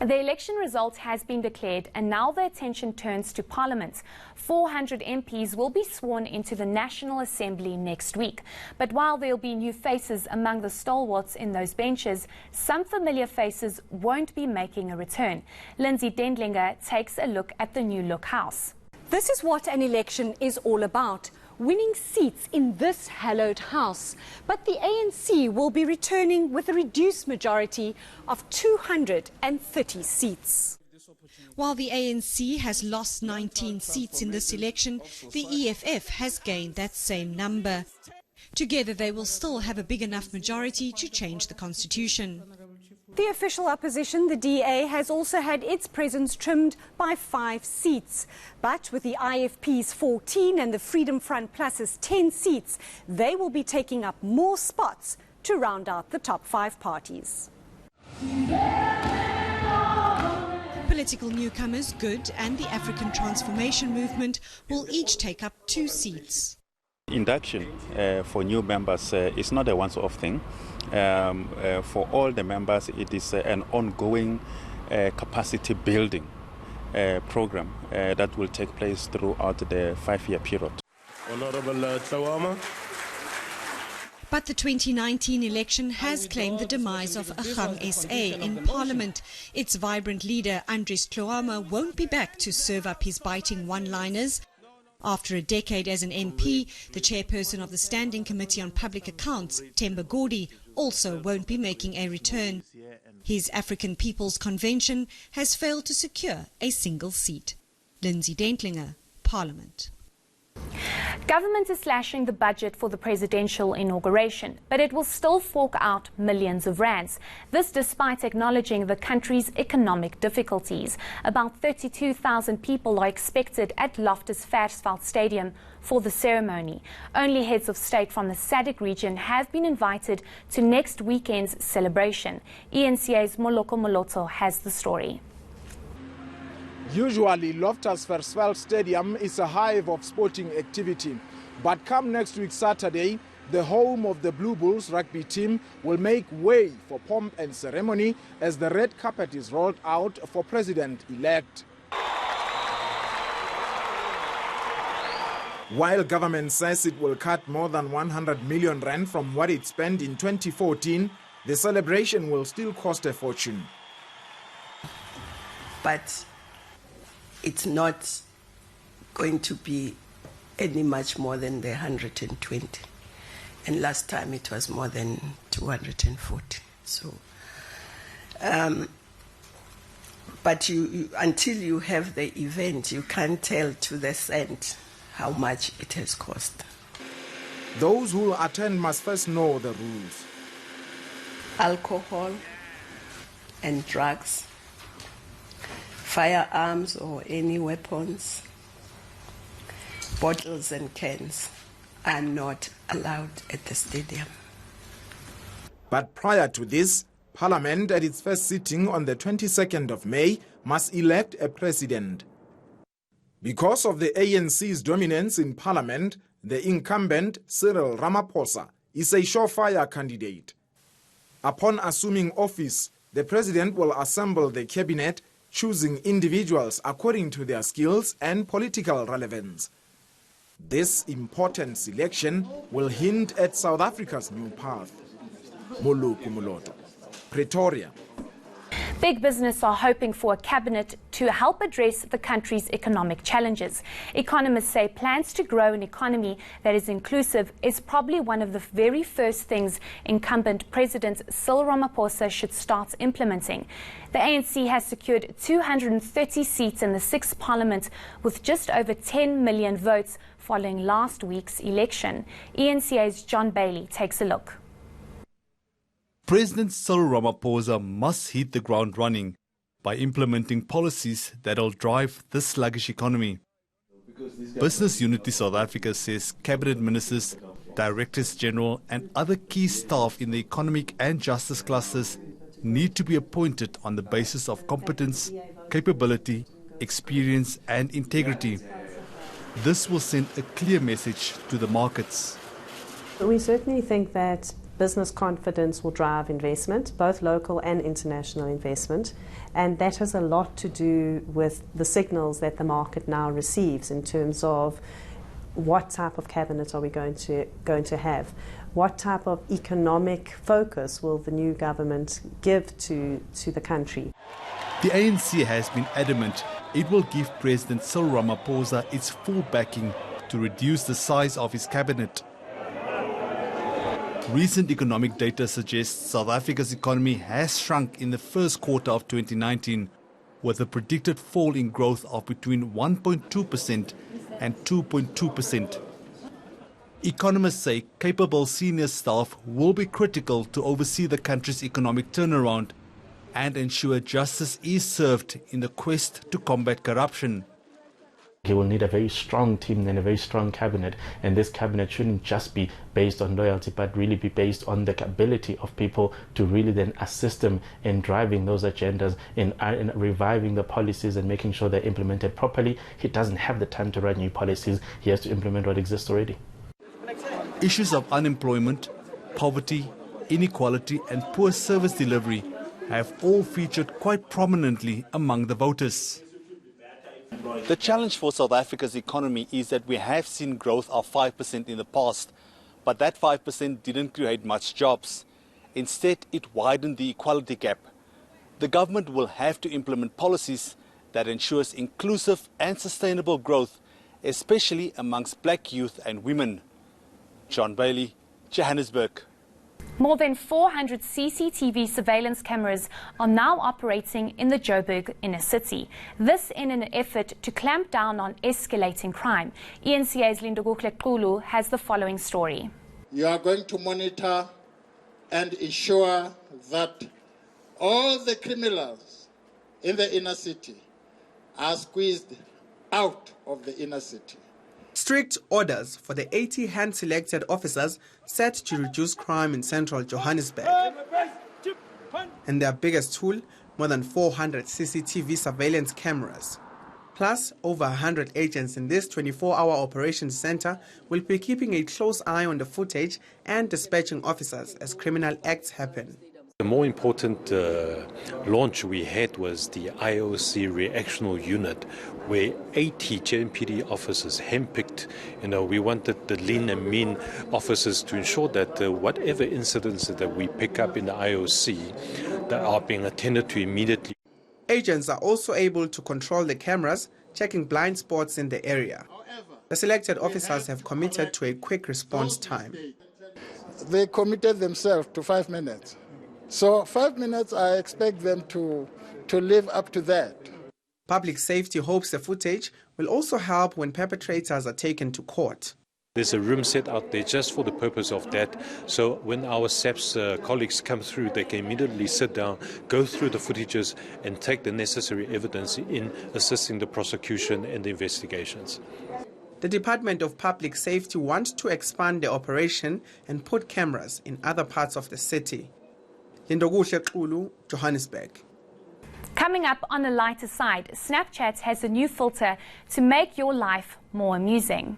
The election result has been declared and now the attention turns to Parliament. 400 MPs will be sworn into the National Assembly next week. But while there will be new faces among the stalwarts in those benches, some familiar faces won't be making a return. Lindsay Dendlinger takes a look at the new look house. This is what an election is all about. Winning seats in this hallowed house. But the ANC will be returning with a reduced majority of 230 seats. While the ANC has lost 19 seats in this election, the EFF has gained that same number. Together they will still have a big enough majority to change the constitution. The official opposition, the DA, has also had its presence trimmed by 5 seats. But with the IFP's 14 and the Freedom Front Plus's 10 seats, they will be taking up more spots to round out the top 5 parties. Political newcomers, Good and the African Transformation Movement will each take up 2 seats. Induction for new members is not a once-off thing. For all the members, it is an ongoing capacity building program that will take place throughout the 5-year period. Honorable But the 2019 election has claimed the demise of Agang SA in Parliament. Its vibrant leader, Andries Tlowama, won't be back to serve up his biting one-liners. After a decade as an MP, the chairperson of the Standing Committee on Public Accounts, Themba Gowdy, also won't be making a return. His African People's Convention has failed to secure a single seat. Lindsay Dendlinger, Parliament. Government is slashing the budget for the presidential inauguration, but it will still fork out millions of rands. This despite acknowledging the country's economic difficulties. About 32,000 people are expected at Loftus Versfeld Stadium for the ceremony. Only heads of state from the SADC region have been invited to next weekend's celebration. ENCA's Moloko Moloto has the story. Usually, Loftus Versfeld Stadium is a hive of sporting activity. But come next week Saturday, the home of the Blue Bulls rugby team will make way for pomp and ceremony as the red carpet is rolled out for President-elect. While government says it will cut more than 100 million rand from what it spent in 2014, the celebration will still cost a fortune. But it's not going to be any much more than the 120. And last time it was more than 240. So, but until you have the event, you can't tell to the cent how much it has cost. Those who will attend must first know the rules. Alcohol and drugs, firearms or any weapons, bottles and cans are not allowed at the stadium. But prior to this, Parliament at its first sitting on the 22nd of May must elect a president. Because of the ANC's dominance in Parliament, the incumbent Cyril Ramaphosa is a surefire candidate. Upon assuming office, the president will assemble the cabinet, choosing individuals according to their skills and political relevance. This important selection will hint at South Africa's new path. Moloko Moloto, Pretoria. Big business are hoping for a cabinet to help address the country's economic challenges. Economists say plans to grow an economy that is inclusive is probably one of the very first things incumbent President Cyril Ramaphosa should start implementing. The ANC has secured 230 seats in the 6th Parliament with just over 10 million votes following last week's election. ENCA's John Bailey takes a look. President Cyril Ramaphosa must hit the ground running by implementing policies that will drive this sluggish economy. Business Unity South Africa says cabinet ministers, directors general and other key staff in the economic and justice clusters need to be appointed on the basis of competence, capability, experience and integrity. This will send a clear message to the markets. We certainly think that business confidence will drive investment, both local and international investment, and that has a lot to do with the signals that the market now receives in terms of what type of cabinet are we going to have, what type of economic focus will the new government give to the country. The ANC has been adamant it will give President Cyril Ramaphosa its full backing to reduce the size of his cabinet. Recent economic data suggests South Africa's economy has shrunk in the first quarter of 2019, with a predicted fall in growth of between 1.2% and 2.2%. Economists say capable senior staff will be critical to oversee the country's economic turnaround and ensure justice is served in the quest to combat corruption. He will need a very strong team and a very strong cabinet, and this cabinet shouldn't just be based on loyalty but really be based on the ability of people to really then assist him in driving those agendas, in reviving the policies and making sure they're implemented properly. He doesn't have the time to write new policies. He has to implement what exists already. Issues of unemployment, poverty, inequality and poor service delivery have all featured quite prominently among the voters. The challenge for South Africa's economy is that we have seen growth of 5% in the past, but that 5% didn't create much jobs. Instead, it widened the equality gap. The government will have to implement policies that ensures inclusive and sustainable growth, especially amongst black youth and women. John Bailey, Johannesburg. More than 400 CCTV surveillance cameras are now operating in the Joburg inner city. This in an effort to clamp down on escalating crime. ENCA's Linda Gukle has the following story. You are going to monitor and ensure that all the criminals in the inner city are squeezed out of the inner city. Strict orders for the 80 hand-selected officers set to reduce crime in central Johannesburg. And their biggest tool, more than 400 CCTV surveillance cameras. Plus, over 100 agents in this 24-hour operations center will be keeping a close eye on the footage and dispatching officers as criminal acts happen. The more important launch we had was the IOC reactional unit, where 80 JMPD officers handpicked. We wanted the lean and mean officers to ensure that whatever incidents that we pick up in the IOC that are being attended to immediately. Agents are also able to control the cameras, checking blind spots in the area. The selected officers have committed to a quick response time. They committed themselves to 5 minutes. So 5 minutes, I expect them to live up to that. Public safety hopes the footage will also help when perpetrators are taken to court. There's a room set out there just for the purpose of that. So when our SAPS colleagues come through, they can immediately sit down, go through the footages and take the necessary evidence in assisting the prosecution and the investigations. The Department of Public Safety wants to expand the operation and put cameras in other parts of the city. Lindokuhle, Johannesburg. Coming up on the lighter side, Snapchat has a new filter to make your life more amusing.